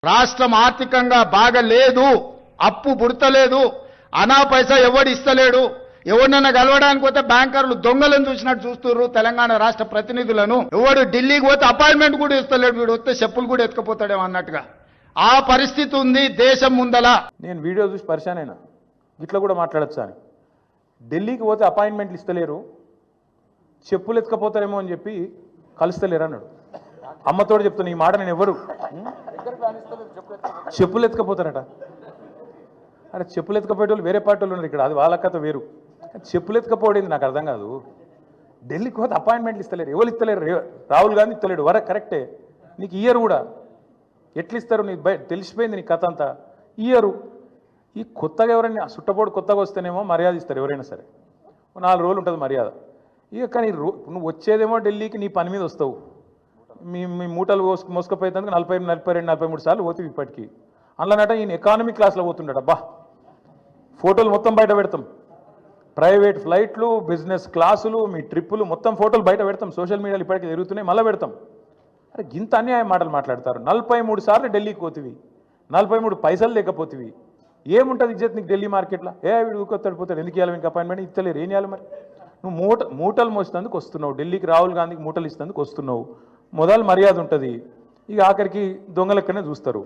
రాష్ట్రం ఆర్థికంగా బాగా లేదు, అప్పు పుడతలేదు, అనా పైసా ఎవడు ఇస్తలేడు. ఎవరినైనా కలవడానికి పోతే బ్యాంకర్లు దొంగలను చూసినట్టు చూస్తున్నారు తెలంగాణ రాష్ట్ర ప్రతినిధులను. ఎవడు ఢిల్లీకి పోతే అపాయింట్మెంట్ కూడా ఇస్తలేడు, వీడు వస్తే చెప్పులు కూడా ఎత్తుకపోతాడేమో అన్నట్టుగా ఆ పరిస్థితి ఉంది దేశం ముందల. నేను వీడియో చూసి పరిశాన్ అయినా, ఇట్లా కూడా మాట్లాడచ్చు అని. ఢిల్లీకి పోతే అపాయింట్మెంట్లు ఇస్తలేరు, చెప్పులు ఎత్తుకపోతారేమో అని చెప్పి కలుస్తలేరు అన్నాడు. అమ్మతోడు చెప్తాను ఈ మాట, నేను ఎవరు చెప్పులు ఎత్తుకపోతారట. అరే చెప్పులు ఎత్తుకపోయేటోళ్ళు వేరే పార్టీ వాళ్ళు ఉన్నారు ఇక్కడ, అది వాళ్ళ కథ వేరు. చెప్పులు ఎత్తుకపోవడం నాకు అర్థం కాదు. ఢిల్లీకి పోతే అపాయింట్మెంట్లు ఇస్తలేరు, ఎవరు ఇస్తలేరు? రాహుల్ గాంధీ ఇస్తలేడు, వర కరెక్టే. నీకు ఇయర్ కూడా ఎట్లా ఇస్తారు? నీకు తెలిసిపోయింది నీ కథ అంతా. ఇయరు ఈ కొత్తగా ఎవరైనా సుట్టపోడు కొత్తగా వస్తేనేమో మర్యాద ఇస్తారు ఎవరైనా సరే, 4 రోజులు ఉంటుంది మర్యాద. ఇక కానీ నువ్వు వచ్చేదేమో ఢిల్లీకి నీ పని మీద వస్తావు, మీ మూటలు మోసుకపోయేందుకు 40, 42, 43 సార్లు పోతుంది ఇప్పటికీ. అందులోనట ఈయన ఎకానమీ క్లాస్లో పోతుండట. అబ్బా ఫోటోలు మొత్తం బయట పెడతాం, ప్రైవేట్ ఫ్లైట్లు, బిజినెస్ క్లాసులు, మీ ట్రిప్పులు మొత్తం ఫోటోలు బయట పెడతాం. సోషల్ మీడియాలో ఇప్పటికీ తిరుగుతున్నాయి, మళ్ళీ పెడతాం. అరే గింత అన్యాయం మాటలు మాట్లాడతారు. 43 సార్లు ఢిల్లీకి పోతివి, 43 పైసలు లేకపోతివి, ఏముంటుంది ఇజ్జత్ నీకు ఢిల్లీ మార్కెట్లో? వీడు ఊకొత్తాడు పోతాడు, ఎందుకు ఇవ్వాలి మీకు అపాయింట్మెంట్? ఇస్తలేరు, ఏం చేయాలి మరి? నువ్వు మూటలు మోసేందుకు వస్తున్నావు ఢిల్లీకి, రాహుల్ గాంధీకి మూటలు ఇస్తేందుకు వస్తున్నావు. మొదలు మర్యాద ఉంటుంది, ఇక ఆఖరికి దొంగలెక్కనే చూస్తారు.